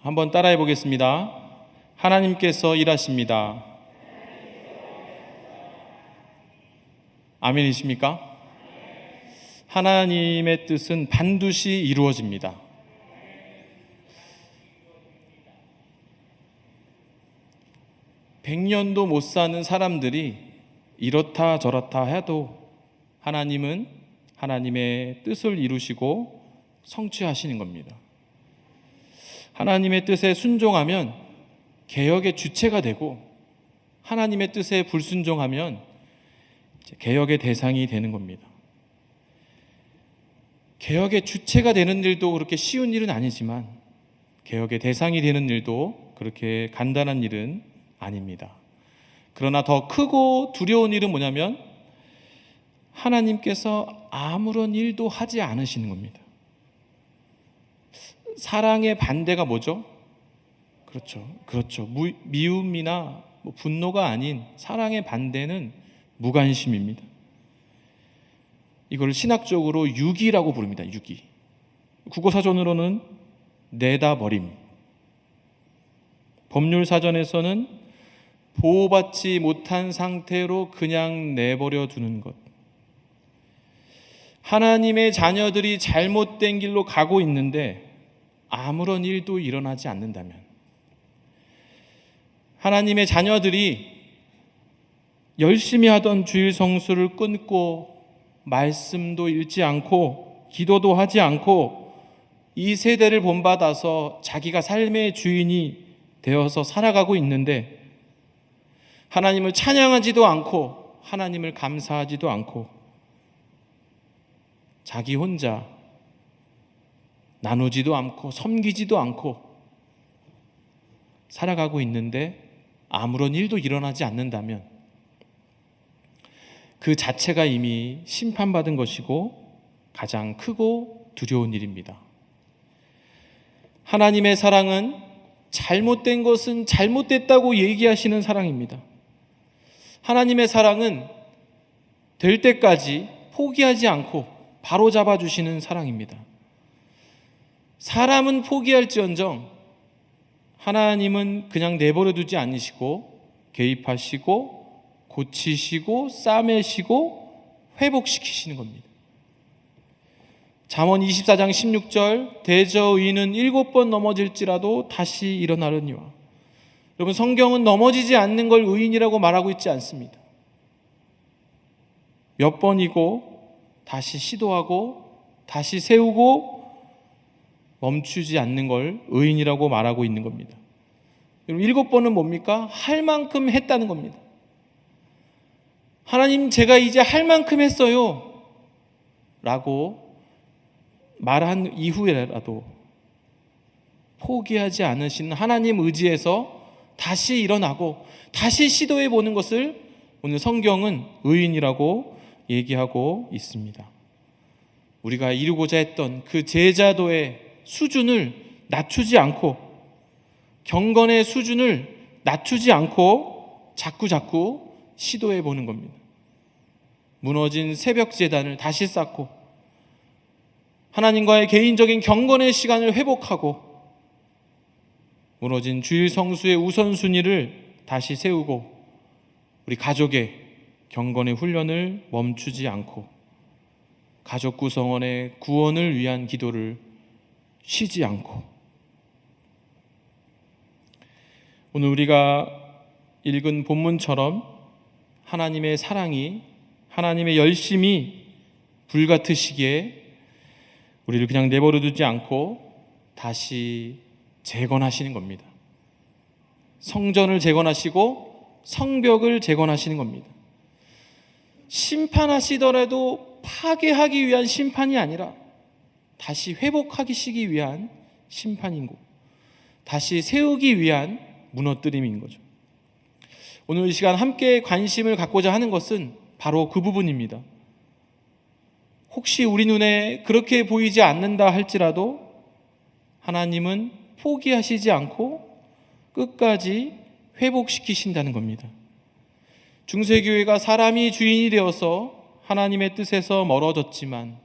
한번 따라해 보겠습니다. 하나님께서 일하십니다. 아멘이십니까? 하나님의 뜻은 반드시 이루어집니다. 백년도 못 사는 사람들이 이렇다 저렇다 해도 하나님은 하나님의 뜻을 이루시고 성취하시는 겁니다. 하나님의 뜻에 순종하면 개혁의 주체가 되고, 하나님의 뜻에 불순종하면 개혁의 대상이 되는 겁니다. 개혁의 주체가 되는 일도 그렇게 쉬운 일은 아니지만 개혁의 대상이 되는 일도 그렇게 간단한 일은 아닙니다. 그러나 더 크고 두려운 일은 뭐냐면 하나님께서 아무런 일도 하지 않으시는 겁니다. 사랑의 반대가 뭐죠? 그렇죠. 미움이나 분노가 아닌 사랑의 반대는 무관심입니다. 이걸 신학적으로 유기라고 부릅니다. 유기. 국어사전으로는 내다버림. 법률사전에서는 보호받지 못한 상태로 그냥 내버려 두는 것. 하나님의 자녀들이 잘못된 길로 가고 있는데 아무런 일도 일어나지 않는다면, 하나님의 자녀들이 열심히 하던 주일 성수를 끊고 말씀도 읽지 않고 기도도 하지 않고 이 세대를 본받아서 자기가 삶의 주인이 되어서 살아가고 있는데 하나님을 찬양하지도 않고 하나님을 감사하지도 않고 자기 혼자 나누지도 않고 섬기지도 않고 살아가고 있는데 아무런 일도 일어나지 않는다면 그 자체가 이미 심판받은 것이고 가장 크고 두려운 일입니다. 하나님의 사랑은 잘못된 것은 잘못됐다고 얘기하시는 사랑입니다. 하나님의 사랑은 될 때까지 포기하지 않고 바로잡아 주시는 사랑입니다. 사람은 포기할지언정 하나님은 그냥 내버려 두지 않으시고 개입하시고 고치시고 싸매시고 회복시키시는 겁니다. 잠언 24장 16절 대저의인은 7번 넘어질지라도 다시 일어나려니와. 여러분, 성경은 넘어지지 않는 걸 의인이라고 말하고 있지 않습니다. 몇 번이고 다시 시도하고 다시 세우고 멈추지 않는 걸 의인이라고 말하고 있는 겁니다. 여러분, 7번은 뭡니까? 할 만큼 했다는 겁니다. 하나님, 제가 이제 할 만큼 했어요 라고 말한 이후에라도 포기하지 않으시는 하나님 의지에서 다시 일어나고 다시 시도해 보는 것을 오늘 성경은 의인이라고 얘기하고 있습니다. 우리가 이루고자 했던 그 제자도의 수준을 낮추지 않고, 경건의 수준을 낮추지 않고 자꾸 시도해 보는 겁니다. 무너진 새벽 제단을 다시 쌓고 하나님과의 개인적인 경건의 시간을 회복하고 무너진 주일 성수의 우선순위를 다시 세우고 우리 가족의 경건의 훈련을 멈추지 않고 가족 구성원의 구원을 위한 기도를 쉬지 않고, 오늘 우리가 읽은 본문처럼 하나님의 사랑이, 하나님의 열심이 불같으시기에 우리를 그냥 내버려 두지 않고 다시 재건하시는 겁니다. 성전을 재건하시고 성벽을 재건하시는 겁니다. 심판하시더라도 파괴하기 위한 심판이 아니라 다시 회복하시기 위한 심판인 거고, 다시 세우기 위한 무너뜨림인 거죠. 오늘 이 시간 함께 관심을 갖고자 하는 것은 바로 그 부분입니다. 혹시 우리 눈에 그렇게 보이지 않는다 할지라도 하나님은 포기하시지 않고 끝까지 회복시키신다는 겁니다. 중세교회가 사람이 주인이 되어서 하나님의 뜻에서 멀어졌지만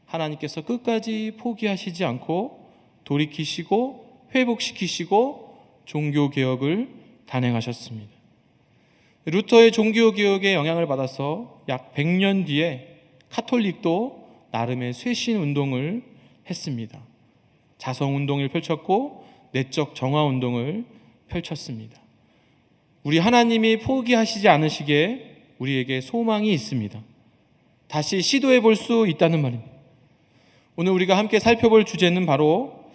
하나님께서 끝까지 포기하시지 않고 돌이키시고 회복시키시고 종교개혁을 단행하셨습니다. 루터의 종교개혁에 영향을 받아서 약 100년 뒤에 카톨릭도 나름의 쇄신운동을 했습니다. 자성운동을 펼쳤고 내적 정화운동을 펼쳤습니다. 우리 하나님이 포기하시지 않으시기에 우리에게 소망이 있습니다. 다시 시도해 볼 수 있다는 말입니다. 오늘 우리가 함께 살펴볼 주제는 바로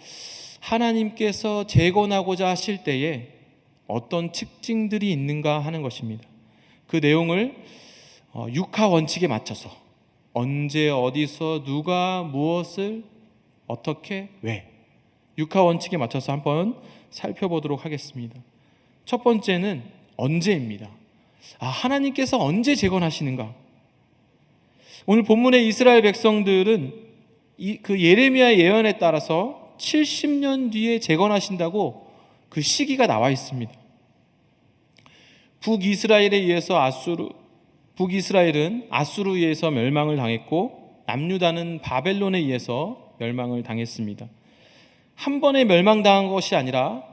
하나님께서 재건하고자 하실 때에 어떤 특징들이 있는가 하는 것입니다. 그 내용을 육하 원칙에 맞춰서 언제, 어디서, 누가, 무엇을, 어떻게, 왜 육하 원칙에 맞춰서 한번 살펴보도록 하겠습니다. 첫 번째는 언제입니다. 하나님께서 언제 재건하시는가? 오늘 본문의 이스라엘 백성들은 그 예레미야의 예언에 따라서 70년 뒤에 재건하신다고 그 시기가 나와 있습니다. 북이스라엘은 아수르에 의해서 멸망을 당했고 남유다는 바벨론에 의해서 멸망을 당했습니다. 한 번에 멸망당한 것이 아니라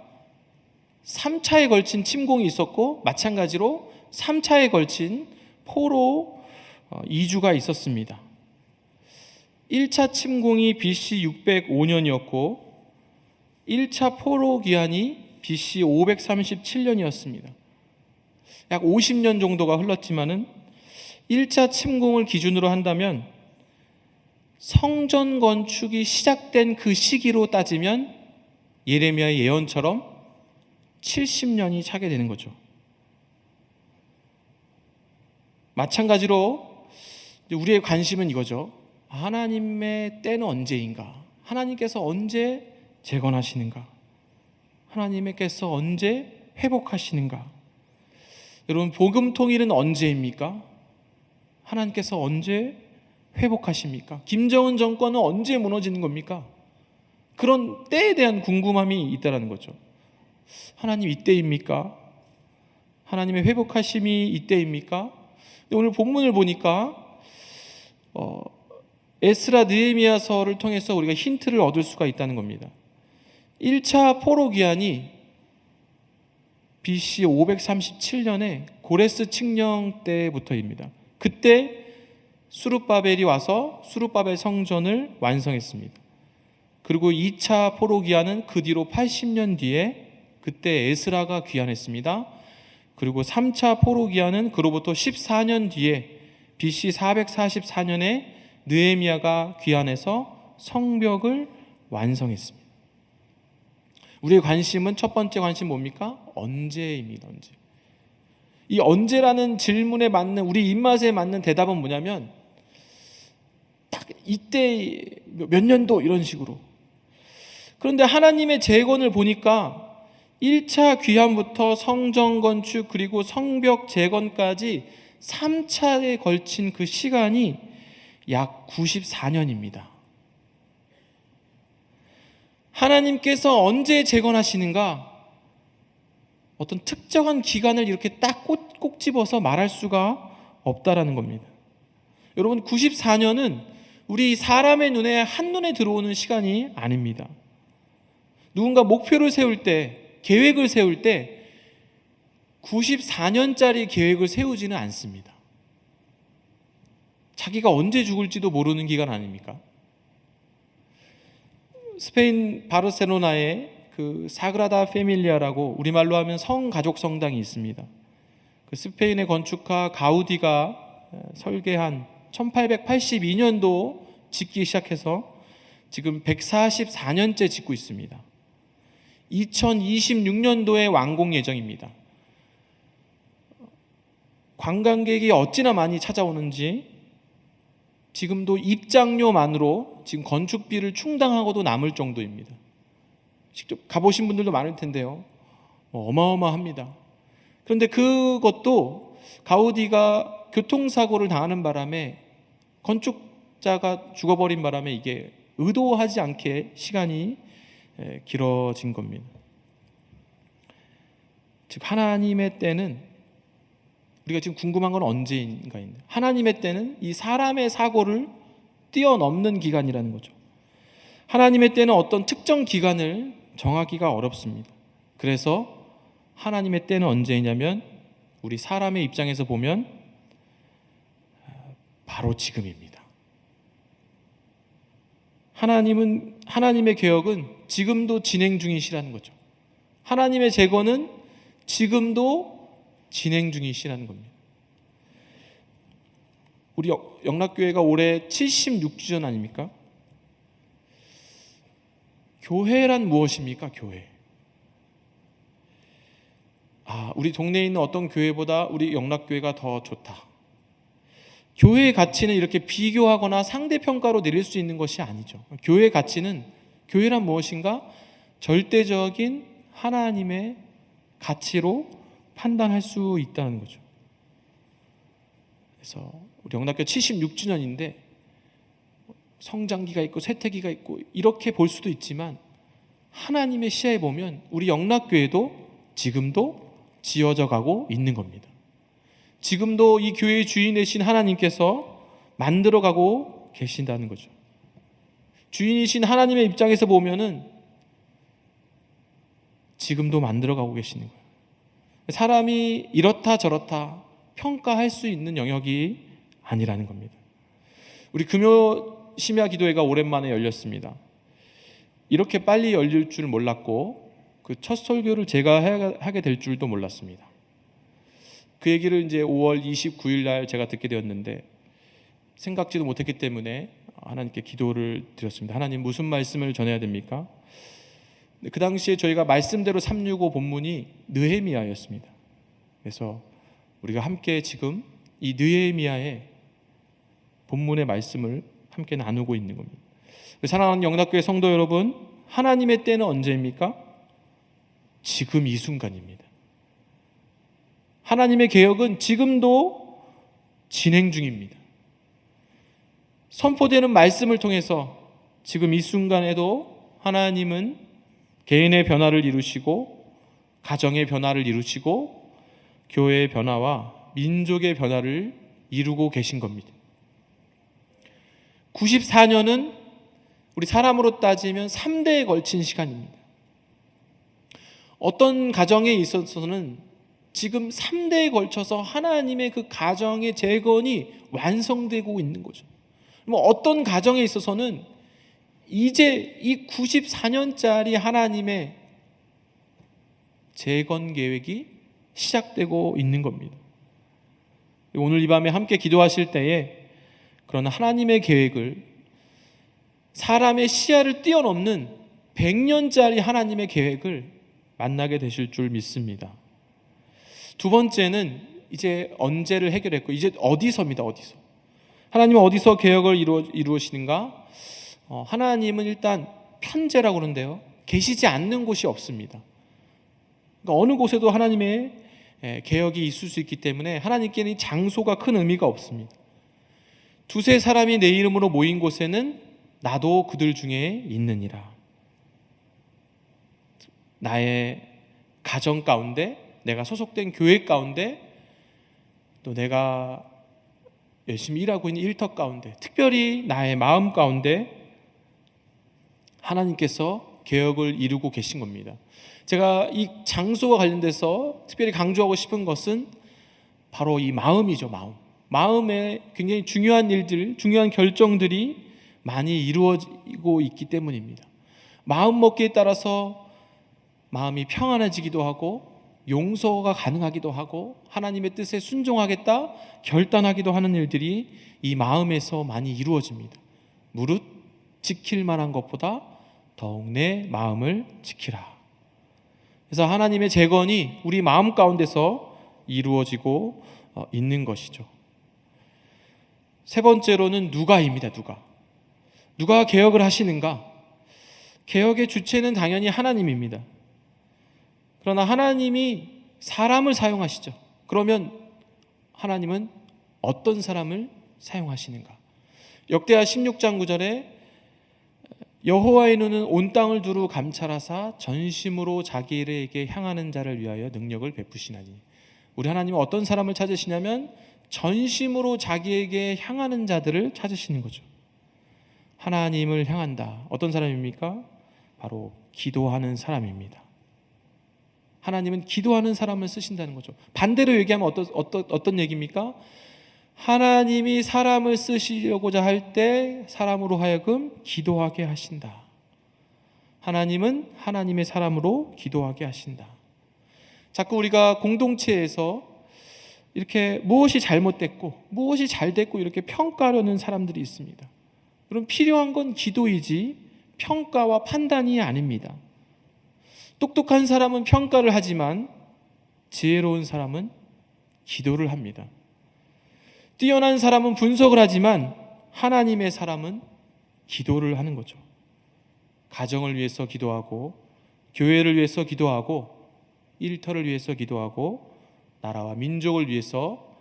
3차에 걸친 침공이 있었고 마찬가지로 3차에 걸친 포로 이주가 있었습니다. 1차 침공이 BC 605년이었고 1차 포로 기한이 BC 537년이었습니다. 약 50년 정도가 흘렀지만은 1차 침공을 기준으로 한다면 성전 건축이 시작된 그 시기로 따지면 예레미야의 예언처럼 70년이 차게 되는 거죠. 마찬가지로 우리의 관심은 이거죠. 하나님의 때는 언제인가? 하나님께서 언제 재건하시는가? 하나님께서 언제 회복하시는가? 여러분, 복음 통일은 언제입니까? 하나님께서 언제 회복하십니까? 김정은 정권은 언제 무너지는 겁니까? 그런 때에 대한 궁금함이 있다는 거죠. 하나님 이때입니까? 하나님의 회복하심이 이때입니까? 오늘 본문을 보니까 에스라 느헤미야서를 통해서 우리가 힌트를 얻을 수가 있다는 겁니다. 1차 포로 기한이 BC 537년에 고레스 칙령 때부터입니다. 그때 수룹바벨이 와서 수룹바벨 성전을 완성했습니다. 그리고 2차 포로 기한은 그 뒤로 80년 뒤에 그때 에스라가 귀환했습니다. 그리고 3차 포로 기한은 그로부터 14년 뒤에 BC 444년에 느헤미야가 귀환해서 성벽을 완성했습니다. 우리의 관심은 첫 번째 관심 뭡니까? 언제입니다. 언제. 이 언제라는 질문에 맞는 우리 입맛에 맞는 대답은 뭐냐면 딱 이때 몇 년도 이런 식으로. 그런데 하나님의 재건을 보니까 1차 귀환부터 성전 건축 그리고 성벽 재건까지 3차에 걸친 그 시간이 약 94년입니다. 하나님께서 언제 재건하시는가? 어떤 특정한 기간을 이렇게 딱 꼭 집어서 말할 수가 없다라는 겁니다. 여러분, 94년은 우리 사람의 눈에 한눈에 들어오는 시간이 아닙니다. 누군가 목표를 세울 때, 계획을 세울 때 94년짜리 계획을 세우지는 않습니다. 자기가 언제 죽을지도 모르는 기간 아닙니까? 스페인 바르셀로나에 그 사그라다 페밀리아라고 우리말로 하면 성가족 성당이 있습니다. 그 스페인의 건축가 가우디가 설계한 1882년도 짓기 시작해서 지금 144년째 짓고 있습니다. 2026년도에 완공 예정입니다. 관광객이 어찌나 많이 찾아오는지 지금도 입장료만으로 지금 건축비를 충당하고도 남을 정도입니다. 직접 가보신 분들도 많을 텐데요. 어마어마합니다. 그런데 그것도 가우디가 교통사고를 당하는 바람에 건축자가 죽어버린 바람에 이게 의도하지 않게 시간이 길어진 겁니다. 즉 하나님의 때는 우리가 지금 궁금한 건 언제인가인데 하나님의 때는 이 사람의 사고를 뛰어넘는 기간이라는 거죠. 하나님의 때는 어떤 특정 기간을 정하기가 어렵습니다. 그래서 하나님의 때는 언제냐면 우리 사람의 입장에서 보면 바로 지금입니다. 하나님의 개혁은 지금도 진행 중이시라는 거죠. 하나님의 재건은 지금도 진행 중이시라는 겁니다. 우리 영락교회가 올해 76주년 아닙니까? 교회란 무엇입니까? 교회. 우리 동네에 있는 어떤 교회보다 우리 영락교회가 더 좋다. 교회의 가치는 이렇게 비교하거나 상대평가로 내릴 수 있는 것이 아니죠. 교회의 가치는, 교회란 무엇인가? 절대적인 하나님의 가치로 판단할 수 있다는 거죠. 그래서 우리 영락교회 76주년인데 성장기가 있고 쇠퇴기가 있고 이렇게 볼 수도 있지만 하나님의 시야에 보면 우리 영락교회도 지금도 지어져 가고 있는 겁니다. 지금도 이 교회의 주인이신 하나님께서 만들어가고 계신다는 거죠. 주인이신 하나님의 입장에서 보면은 지금도 만들어가고 계시는 거예요. 사람이 이렇다 저렇다 평가할 수 있는 영역이 아니라는 겁니다. 우리 금요 심야 기도회가 오랜만에 열렸습니다. 이렇게 빨리 열릴 줄 몰랐고 그 첫 설교를 제가 하게 될 줄도 몰랐습니다. 그 얘기를 이제 5월 29일 날 제가 듣게 되었는데 생각지도 못했기 때문에 하나님께 기도를 드렸습니다. 하나님, 무슨 말씀을 전해야 됩니까? 그 당시에 저희가 말씀대로 365 본문이 느헤미야였습니다. 그래서 우리가 함께 지금 이 느헤미야의 본문의 말씀을 함께 나누고 있는 겁니다. 사랑하는 영락교회 성도 여러분, 하나님의 때는 언제입니까? 지금 이 순간입니다. 하나님의 개혁은 지금도 진행 중입니다. 선포되는 말씀을 통해서 지금 이 순간에도 하나님은 개인의 변화를 이루시고 가정의 변화를 이루시고 교회의 변화와 민족의 변화를 이루고 계신 겁니다. 94년은 우리 사람으로 따지면 3대에 걸친 시간입니다. 어떤 가정에 있어서는 지금 3대에 걸쳐서 하나님의 그 가정의 재건이 완성되고 있는 거죠. 어떤 가정에 있어서는 이제 이 94년짜리 하나님의 재건 계획이 시작되고 있는 겁니다. 오늘 이 밤에 함께 기도하실 때에 그런 하나님의 계획을, 사람의 시야를 뛰어넘는 100년짜리 하나님의 계획을 만나게 되실 줄 믿습니다. 두 번째는 이제 언제를 해결했고 이제 어디서입니다. 어디서. 하나님은 어디서 개혁을 이루시는가? 하나님은 일단 편재라고 그러는데요, 계시지 않는 곳이 없습니다. 그러니까 어느 곳에도 하나님의 개혁이 있을 수 있기 때문에 하나님께는 장소가 큰 의미가 없습니다. 두세 사람이 내 이름으로 모인 곳에는 나도 그들 중에 있느니라. 나의 가정 가운데, 내가 소속된 교회 가운데, 또 내가 열심히 일하고 있는 일터 가운데, 특별히 나의 마음 가운데 하나님께서 개혁을 이루고 계신 겁니다. 제가 이 장소와 관련돼서 특별히 강조하고 싶은 것은 바로 이 마음이죠. 마음에 굉장히 중요한 일들, 중요한 결정들이 많이 이루어지고 있기 때문입니다. 마음 먹기에 따라서 마음이 평안해지기도 하고 용서가 가능하기도 하고 하나님의 뜻에 순종하겠다 결단하기도 하는 일들이 이 마음에서 많이 이루어집니다. 무릇 지킬 만한 것보다 더욱 내 마음을 지키라. 그래서 하나님의 재건이 우리 마음 가운데서 이루어지고 있는 것이죠. 세 번째로는 누가입니다. 누가 개혁을 하시는가? 개혁의 주체는 당연히 하나님입니다. 그러나 하나님이 사람을 사용하시죠. 그러면 하나님은 어떤 사람을 사용하시는가? 역대하 16장 9절에 여호와의 눈은 온 땅을 두루 감찰하사 전심으로 자기에게 향하는 자를 위하여 능력을 베푸시나니. 우리 하나님은 어떤 사람을 찾으시냐면 전심으로 자기에게 향하는 자들을 찾으시는 거죠. 하나님을 향한다. 어떤 사람입니까? 바로 기도하는 사람입니다. 하나님은 기도하는 사람을 쓰신다는 거죠. 반대로 얘기하면 어떤 얘기입니까? 하나님이 사람을 쓰시려고자 할 때 사람으로 하여금 기도하게 하신다. 하나님은 하나님의 사람으로 기도하게 하신다. 자꾸 우리가 공동체에서 이렇게 무엇이 잘못됐고 무엇이 잘됐고 이렇게 평가하려는 사람들이 있습니다. 그럼 필요한 건 기도이지 평가와 판단이 아닙니다. 똑똑한 사람은 평가를 하지만 지혜로운 사람은 기도를 합니다. 뛰어난 사람은 분석을 하지만 하나님의 사람은 기도를 하는 거죠. 가정을 위해서 기도하고, 교회를 위해서 기도하고, 일터를 위해서 기도하고, 나라와 민족을 위해서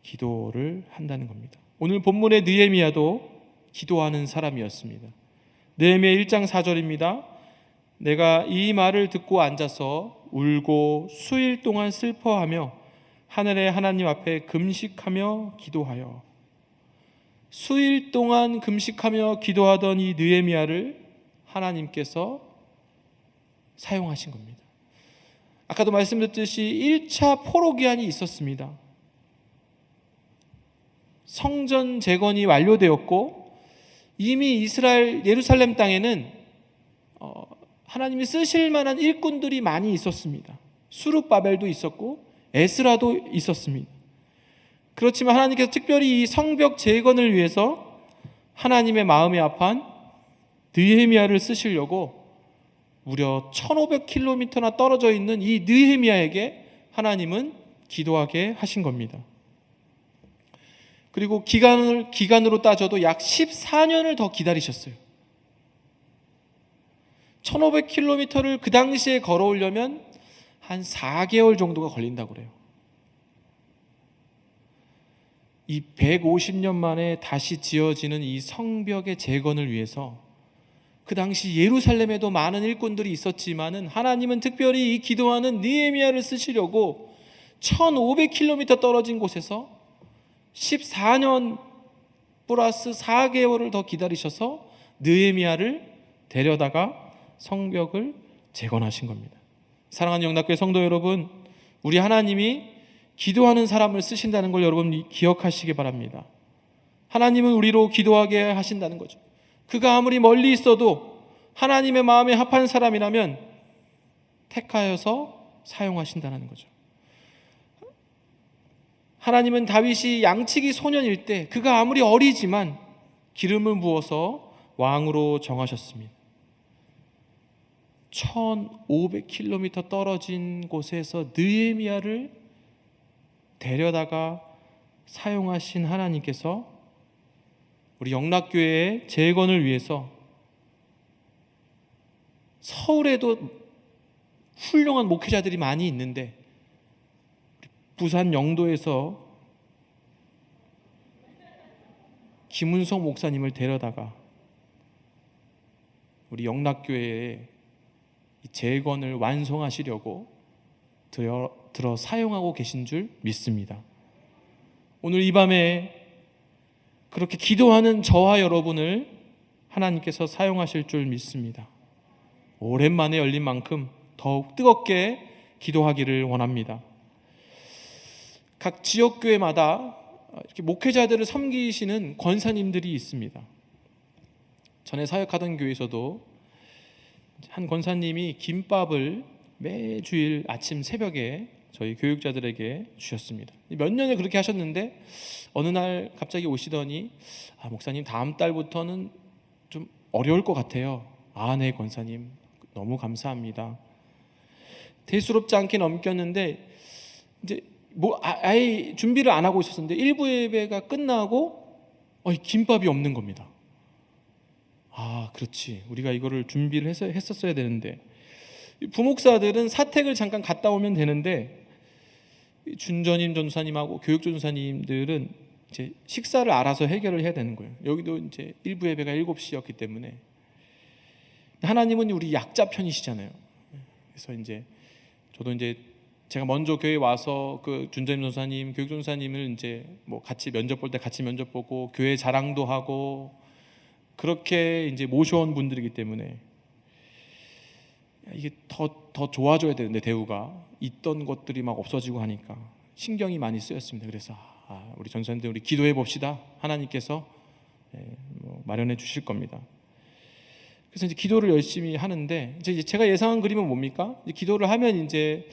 기도를 한다는 겁니다. 오늘 본문의 느헤미야도 기도하는 사람이었습니다. 느헤미야 1장 4절입니다. 내가 이 말을 듣고 앉아서 울고 수일 동안 슬퍼하며 하늘의 하나님 앞에 금식하며 기도하여. 수일 동안 금식하며 기도하던 이 느헤미야를 하나님께서 사용하신 겁니다. 아까도 말씀드렸듯이 1차 포로 기한이 있었습니다. 성전 재건이 완료되었고 이미 이스라엘 예루살렘 땅에는 하나님이 쓰실 만한 일꾼들이 많이 있었습니다. 수룹바벨도 있었고 에스라도 있었습니다. 그렇지만 하나님께서 특별히 이 성벽 재건을 위해서 하나님의 마음에 합한 느헤미야를 쓰시려고 무려 1500km나 떨어져 있는 이 느헤미야에게 하나님은 기도하게 하신 겁니다. 그리고 기간으로 따져도 약 14년을 더 기다리셨어요. 1500km를 그 당시에 걸어오려면 한 4개월 정도가 걸린다고 그래요. 이 150년 만에 다시 지어지는 이 성벽의 재건을 위해서 그 당시 예루살렘에도 많은 일꾼들이 있었지만은 하나님은 특별히 이 기도하는 느헤미야를 쓰시려고 1500km 떨어진 곳에서 14년 플러스 4개월을 더 기다리셔서 느헤미야를 데려다가 성벽을 재건하신 겁니다. 사랑하는 영락교회 성도 여러분, 우리 하나님이 기도하는 사람을 쓰신다는 걸 여러분 기억하시기 바랍니다. 하나님은 우리로 기도하게 하신다는 거죠. 그가 아무리 멀리 있어도 하나님의 마음에 합한 사람이라면 택하여서 사용하신다는 거죠. 하나님은 다윗이 양치기 소년일 때 그가 아무리 어리지만 기름을 부어서 왕으로 정하셨습니다. 1500km 떨어진 곳에서 느헤미야를 데려다가 사용하신 하나님께서 우리 영락교회의 재건을 위해서 서울에도 훌륭한 목회자들이 많이 있는데 부산 영도에서 김은성 목사님을 데려다가 우리 영락교회의 재건을 완성하시려고 들어 사용하고 계신 줄 믿습니다. 오늘 이 밤에 그렇게 기도하는 저와 여러분을 하나님께서 사용하실 줄 믿습니다. 오랜만에 열린 만큼 더욱 뜨겁게 기도하기를 원합니다. 각 지역교회마다 이렇게 목회자들을 섬기시는 권사님들이 있습니다. 전에 사역하던 교회에서도 한 권사님이 김밥을 매주일 아침 새벽에 저희 교육자들에게 주셨습니다. 몇 년을 그렇게 하셨는데 어느 날 갑자기 오시더니 목사님 다음 달부터는 좀 어려울 것 같아요. 네 권사님 너무 감사합니다. 대수롭지 않게 넘겼는데 이제 아예 준비를 안 하고 있었는데 일부 예배가 끝나고 김밥이 없는 겁니다. 그렇지. 우리가 이거를 준비를 했었어야 되는데 부목사들은 사택을 잠깐 갔다 오면 되는데 준전임 전도사님하고 교육 전도사님들은 이제 식사를 알아서 해결을 해야 되는 거예요. 여기도 이제 일부 예배가 7시였기 때문에 하나님은 우리 약자 편이시잖아요. 그래서 이제 저도 이제 제가 먼저 교회에 와서 그 준전임 전도사님, 교육 전도사님을 이제 뭐 같이 면접 볼 때 같이 면접 보고 교회 자랑도 하고 그렇게 이제 모셔온 분들이기 때문에 이게 더 좋아져야 되는데 대우가 있던 것들이 막 없어지고 하니까 신경이 많이 쓰였습니다. 그래서 우리 전사님들 우리 기도해 봅시다. 하나님께서 마련해 주실 겁니다. 그래서 이제 기도를 열심히 하는데 이제 제가 예상한 그림은 뭡니까? 이제 기도를 하면 이제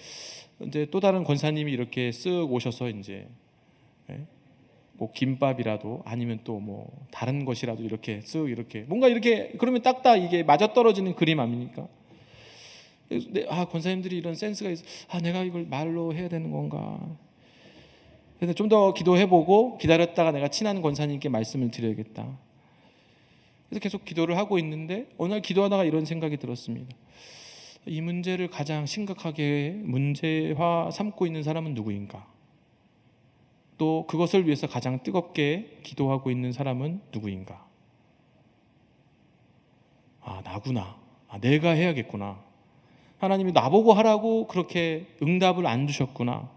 또 다른 권사님이 이렇게 쓱 오셔서 이제 뭐 김밥이라도 아니면 또 뭐 다른 것이라도 이렇게 쓱 이렇게 뭔가 이렇게 그러면 딱딱 이게 맞아떨어지는 그림 아닙니까? 권사님들이 이런 센스가 있어. 내가 이걸 말로 해야 되는 건가? 그래서 좀 더 기도해보고 기다렸다가 내가 친한 권사님께 말씀을 드려야겠다. 그래서 계속 기도를 하고 있는데 어느 날 기도하다가 이런 생각이 들었습니다. 이 문제를 가장 심각하게 문제화 삼고 있는 사람은 누구인가? 또 그것을 위해서 가장 뜨겁게 기도하고 있는 사람은 누구인가? 나구나. 내가 해야겠구나. 하나님이 나보고 하라고 그렇게 응답을 안 주셨구나.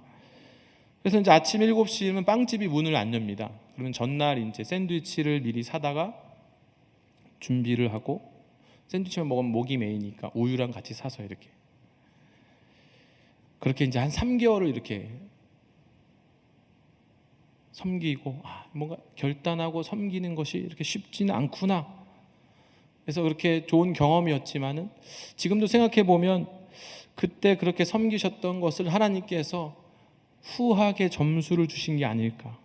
그래서 이제 아침 7시면 빵집이 문을 안 엽니다. 그러면 전날 이제 샌드위치를 미리 사다가 준비를 하고, 샌드위치만 먹으면 목이 메이니까 우유랑 같이 사서 이렇게 그렇게 이제 한 3개월을 이렇게 섬기고 뭔가 결단하고 섬기는 것이 이렇게 쉽지는 않구나. 그래서 그렇게 좋은 경험이었지만은 지금도 생각해 보면 그때 그렇게 섬기셨던 것을 하나님께서 후하게 점수를 주신 게 아닐까.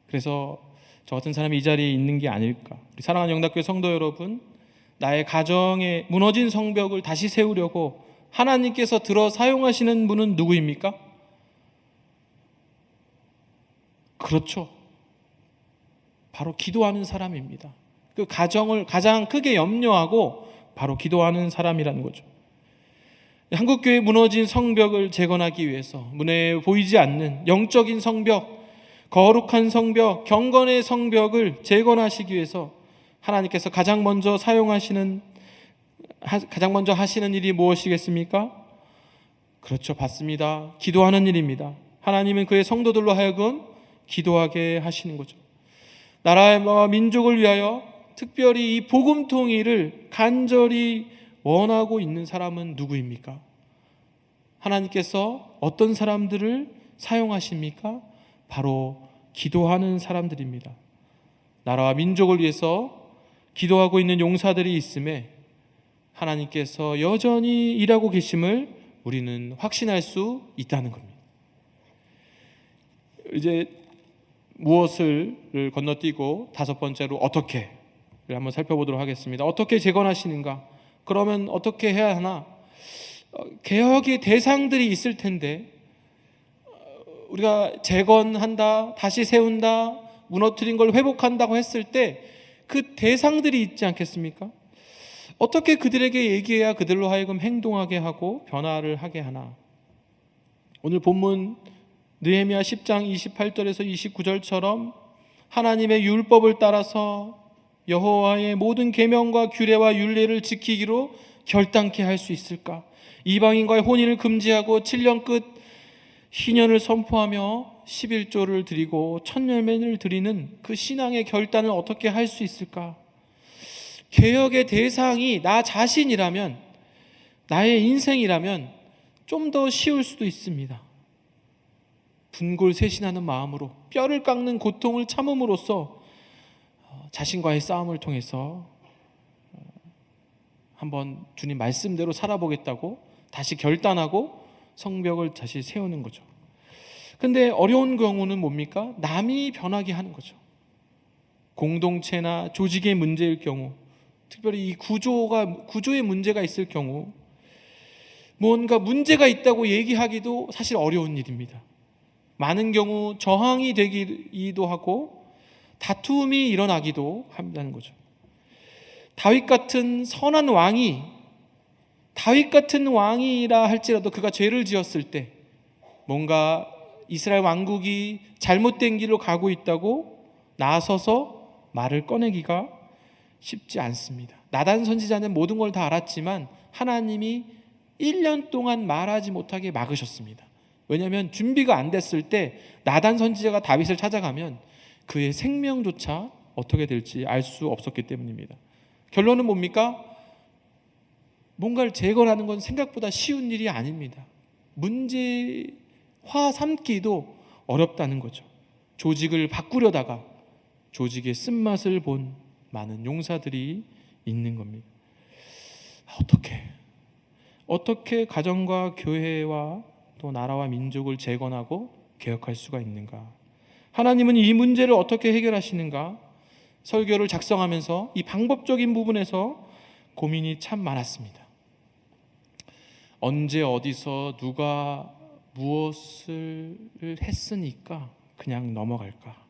그래서 저 같은 사람이 이 자리에 있는 게 아닐까. 우리 사랑하는 영락교회 성도 여러분, 나의 가정에 무너진 성벽을 다시 세우려고 하나님께서 들어 사용하시는 분은 누구입니까? 그렇죠. 바로 기도하는 사람입니다. 그 가정을 가장 크게 염려하고 바로 기도하는 사람이라는 거죠. 한국교회 무너진 성벽을 재건하기 위해서 눈에 보이지 않는 영적인 성벽, 거룩한 성벽, 경건의 성벽을 재건하시기 위해서 하나님께서 가장 먼저 하시는 일이 무엇이겠습니까? 그렇죠, 맞습니다. 기도하는 일입니다. 하나님은 그의 성도들로 하여금 기도하게 하시는 거죠. 나라와 민족을 위하여 특별히 이 복음 통일을 간절히 원하고 있는 사람은 누구입니까? 하나님께서 어떤 사람들을 사용하십니까? 바로 기도하는 사람들입니다. 나라와 민족을 위해서 기도하고 있는 용사들이 있음에 하나님께서 여전히 일하고 계심을 우리는 확신할 수 있다는 겁니다. 이제 무엇을 건너뛰고 5번째로 어떻게를 한번 살펴보도록 하겠습니다. 어떻게 재건하시는가? 그러면 어떻게 해야 하나? 개혁의 대상들이 있을 텐데 우리가 재건한다, 다시 세운다, 무너뜨린 걸 회복한다고 했을 때 그 대상들이 있지 않겠습니까? 어떻게 그들에게 얘기해야 그들로 하여금 행동하게 하고 변화를 하게 하나? 오늘 본문 느헤미야 10장 28절에서 29절처럼 하나님의 율법을 따라서 여호와의 모든 계명과 규례와 율례를 지키기로 결단케 할 수 있을까? 이방인과의 혼인을 금지하고 7년 끝 희년을 선포하며 11조를 드리고 천열매를 드리는 그 신앙의 결단을 어떻게 할 수 있을까? 개혁의 대상이 나 자신이라면, 나의 인생이라면 좀 더 쉬울 수도 있습니다. 분골쇄신하는 마음으로 뼈를 깎는 고통을 참음으로써 자신과의 싸움을 통해서 한번 주님 말씀대로 살아보겠다고 다시 결단하고 성벽을 다시 세우는 거죠. 근데 어려운 경우는 뭡니까? 남이 변하게 하는 거죠. 공동체나 조직의 문제일 경우, 특별히 이 구조의 문제가 있을 경우 뭔가 문제가 있다고 얘기하기도 사실 어려운 일입니다. 많은 경우 저항이 되기도 하고 다툼이 일어나기도 한다는 거죠. 다윗 같은 선한 왕이, 다윗 같은 왕이라 할지라도 그가 죄를 지었을 때 뭔가 이스라엘 왕국이 잘못된 길로 가고 있다고 나서서 말을 꺼내기가 쉽지 않습니다. 나단 선지자는 모든 걸 다 알았지만 하나님이 1년 동안 말하지 못하게 막으셨습니다. 왜냐하면 준비가 안 됐을 때 나단 선지자가 다윗을 찾아가면 그의 생명조차 어떻게 될지 알 수 없었기 때문입니다. 결론은 뭡니까? 뭔가를 재건하는 건 생각보다 쉬운 일이 아닙니다. 문제화 삼기도 어렵다는 거죠. 조직을 바꾸려다가 조직의 쓴맛을 본 많은 용사들이 있는 겁니다. 어떻게 가정과 교회와 또 나라와 민족을 재건하고 개혁할 수가 있는가? 하나님은 이 문제를 어떻게 해결하시는가? 설교를 작성하면서 이 방법적인 부분에서 고민이 참 많았습니다. 언제 어디서 누가 무엇을 했으니까 그냥 넘어갈까?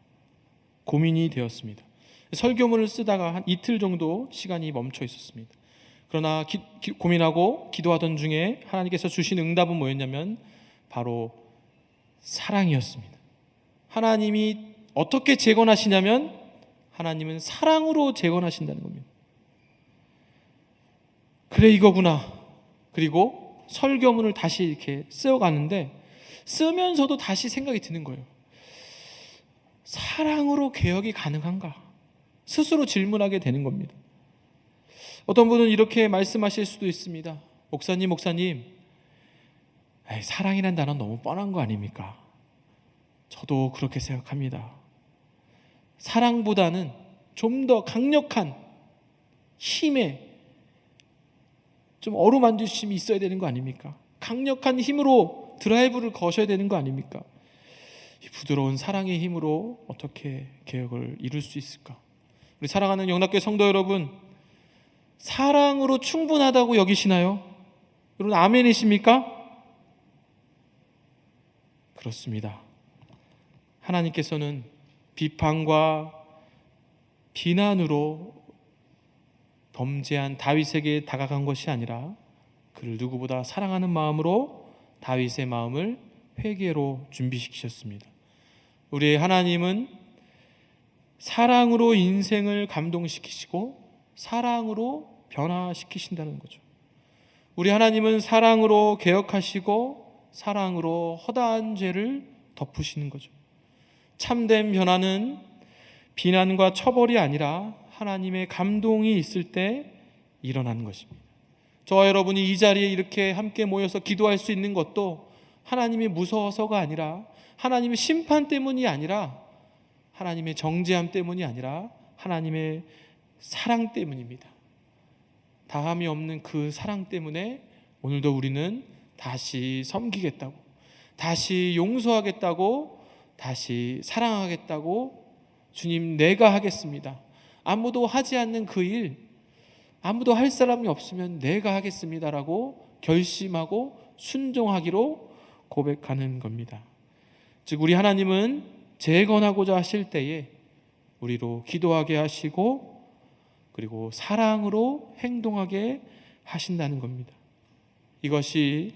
고민이 되었습니다. 설교문을 쓰다가 한 이틀 정도 시간이 멈춰 있었습니다. 그러나 고민하고 기도하던 중에 하나님께서 주신 응답은 뭐였냐면 바로 사랑이었습니다. 하나님이 어떻게 재건하시냐면 하나님은 사랑으로 재건하신다는 겁니다. 그래, 이거구나. 그리고 설교문을 다시 이렇게 쓰어가는데 쓰면서도 다시 생각이 드는 거예요. 사랑으로 개혁이 가능한가? 스스로 질문하게 되는 겁니다. 어떤 분은 이렇게 말씀하실 수도 있습니다. 목사님, 사랑이란 단어 너무 뻔한 거 아닙니까? 저도 그렇게 생각합니다. 사랑보다는 좀 더 강력한 힘에 좀 어루만지심이 있어야 되는 거 아닙니까? 강력한 힘으로 드라이브를 거셔야 되는 거 아닙니까? 이 부드러운 사랑의 힘으로 어떻게 개혁을 이룰 수 있을까? 우리 사랑하는 영락교회 성도 여러분, 사랑으로 충분하다고 여기시나요? 여러분 아멘이십니까? 그렇습니다. 하나님께서는 비판과 비난으로 범죄한 다윗에게 다가간 것이 아니라 그를 누구보다 사랑하는 마음으로 다윗의 마음을 회개로 준비시키셨습니다. 우리의 하나님은 사랑으로 인생을 감동시키시고 사랑으로 변화시키신다는 거죠. 우리 하나님은 사랑으로 개혁하시고 사랑으로 허다한 죄를 덮으시는 거죠. 참된 변화는 비난과 처벌이 아니라 하나님의 감동이 있을 때 일어나는 것입니다. 저와 여러분이 이 자리에 이렇게 함께 모여서 기도할 수 있는 것도 하나님이 무서워서가 아니라 하나님의 심판 때문이 아니라 하나님의 정죄함 때문이 아니라 하나님의 사랑 때문입니다. 다함이 없는 그 사랑 때문에 오늘도 우리는 다시 섬기겠다고, 다시 용서하겠다고, 다시 사랑하겠다고, 주님 내가 하겠습니다. 아무도 하지 않는 그 일, 아무도 할 사람이 없으면 내가 하겠습니다라고 결심하고 순종하기로 고백하는 겁니다. 즉 우리 하나님은 재건하고자 하실 때에 우리로 기도하게 하시고 그리고 사랑으로 행동하게 하신다는 겁니다. 이것이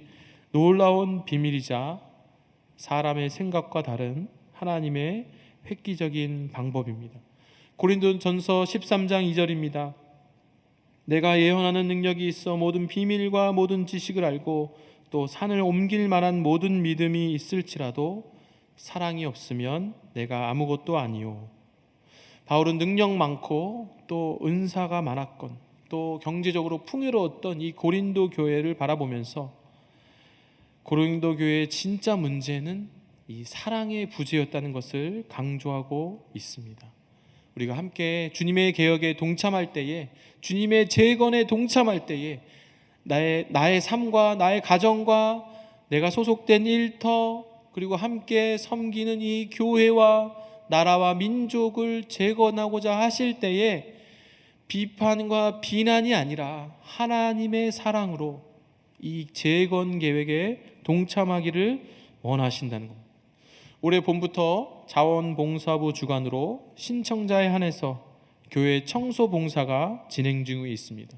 놀라운 비밀이자 사람의 생각과 다른 하나님의 획기적인 방법입니다. 고린도전서 13장 2절입니다. 내가 예언하는 능력이 있어 모든 비밀과 모든 지식을 알고 또 산을 옮길 만한 모든 믿음이 있을지라도 사랑이 없으면 내가 아무것도 아니요. 바울은 능력 많고 또 은사가 많았건 또 경제적으로 풍요로웠던 이 고린도 교회를 바라보면서 고린도 교회의 진짜 문제는 이 사랑의 부재였다는 것을 강조하고 있습니다. 우리가 함께 주님의 개혁에 동참할 때에, 주님의 재건에 동참할 때에 나의 삶과 나의 가정과 내가 소속된 일터 그리고 함께 섬기는 이 교회와 나라와 민족을 재건하고자 하실 때에 비판과 비난이 아니라 하나님의 사랑으로 이 재건 계획에 동참하기를 원하신다는 겁니다. 올해 봄부터 자원봉사부 주관으로 신청자에 한해서 교회 청소 봉사가 진행 중에 있습니다.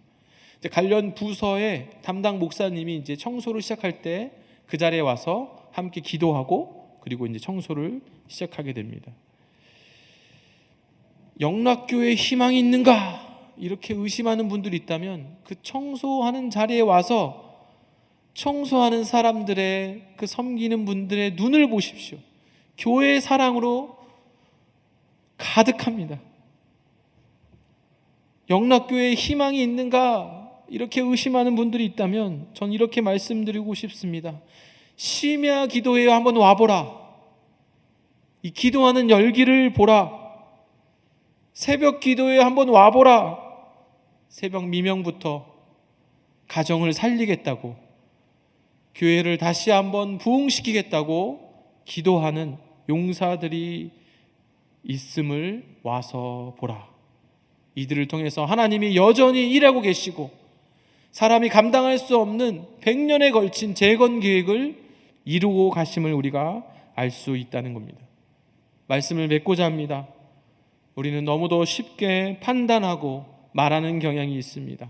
관련 부서의 담당 목사님이 이제 청소를 시작할 때 그 자리에 와서 함께 기도하고 그리고 이제 청소를 시작하게 됩니다. 영락교회에 희망이 있는가? 이렇게 의심하는 분들이 있다면 그 청소하는 자리에 와서 청소하는 사람들의 그 섬기는 분들의 눈을 보십시오. 교회의 사랑으로 가득합니다. 영락교회에 희망이 있는가? 이렇게 의심하는 분들이 있다면 전 이렇게 말씀드리고 싶습니다. 심야 기도회에 한번 와보라. 이 기도하는 열기를 보라. 새벽 기도회에 한번 와보라. 새벽 미명부터 가정을 살리겠다고, 교회를 다시 한번 부흥시키겠다고 기도하는 용사들이 있음을 와서 보라. 이들을 통해서 하나님이 여전히 일하고 계시고 사람이 감당할 수 없는 100년에 걸친 재건 계획을 이루고 가심을 우리가 알 수 있다는 겁니다. 말씀을 맺고자 합니다. 우리는 너무도 쉽게 판단하고 말하는 경향이 있습니다.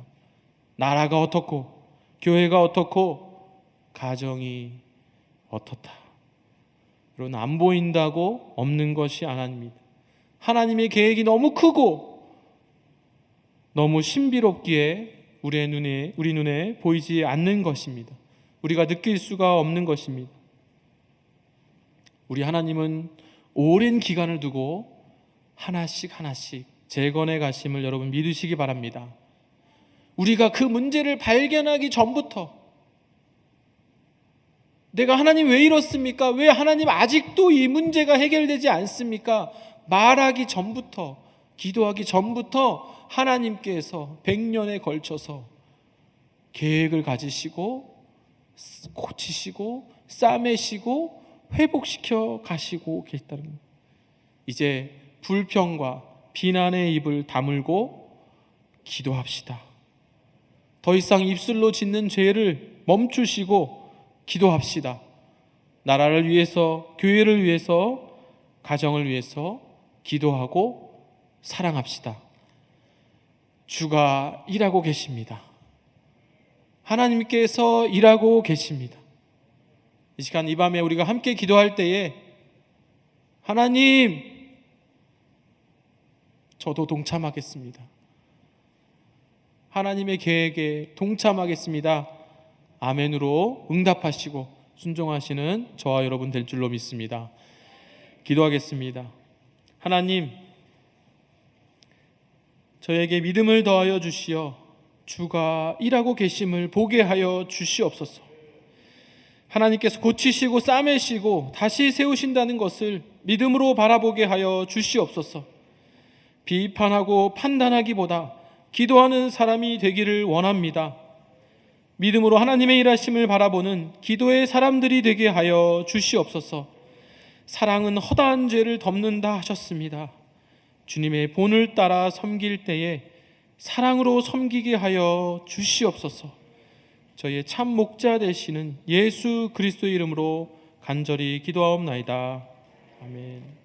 나라가 어떻고 교회가 어떻고 가정이 어떻다. 그러나 안 보인다고 없는 것이 하나님입니다. 하나님의 계획이 너무 크고 너무 신비롭기에 우리 눈에 보이지 않는 것입니다. 우리가 느낄 수가 없는 것입니다. 우리 하나님은 오랜 기간을 두고 하나씩 재건해 가심을 여러분 믿으시기 바랍니다. 우리가 그 문제를 발견하기 전부터 내가 하나님 왜 이렇습니까? 왜 하나님 아직도 이 문제가 해결되지 않습니까? 말하기 전부터, 기도하기 전부터 하나님께서 100년에 걸쳐서 계획을 가지시고 고치시고 싸매시고 회복시켜 가시고 계시다는 겁니다. 이제 불평과 비난의 입을 다물고 기도합시다. 더 이상 입술로 짓는 죄를 멈추시고 기도합시다. 나라를 위해서, 교회를 위해서, 가정을 위해서 기도하고 사랑합시다. 주가 일하고 계십니다. 하나님께서 일하고 계십니다. 이 시간 이 밤에 우리가 함께 기도할 때에 하나님, 저도 동참하겠습니다. 하나님의 계획에 동참하겠습니다. 아멘으로 응답하시고 순종하시는 저와 여러분 될 줄로 믿습니다. 기도하겠습니다. 하나님, 저에게 믿음을 더하여 주시어 주가 일하고 계심을 보게 하여 주시옵소서. 하나님께서 고치시고 싸매시고 다시 세우신다는 것을 믿음으로 바라보게 하여 주시옵소서. 비판하고 판단하기보다 기도하는 사람이 되기를 원합니다. 믿음으로 하나님의 일하심을 바라보는 기도의 사람들이 되게 하여 주시옵소서. 사랑은 허다한 죄를 덮는다 하셨습니다. 주님의 본을 따라 섬길 때에 사랑으로 섬기게 하여 주시옵소서. 저희의 참 목자 되시는 예수 그리스도의 이름으로 간절히 기도하옵나이다. 아멘.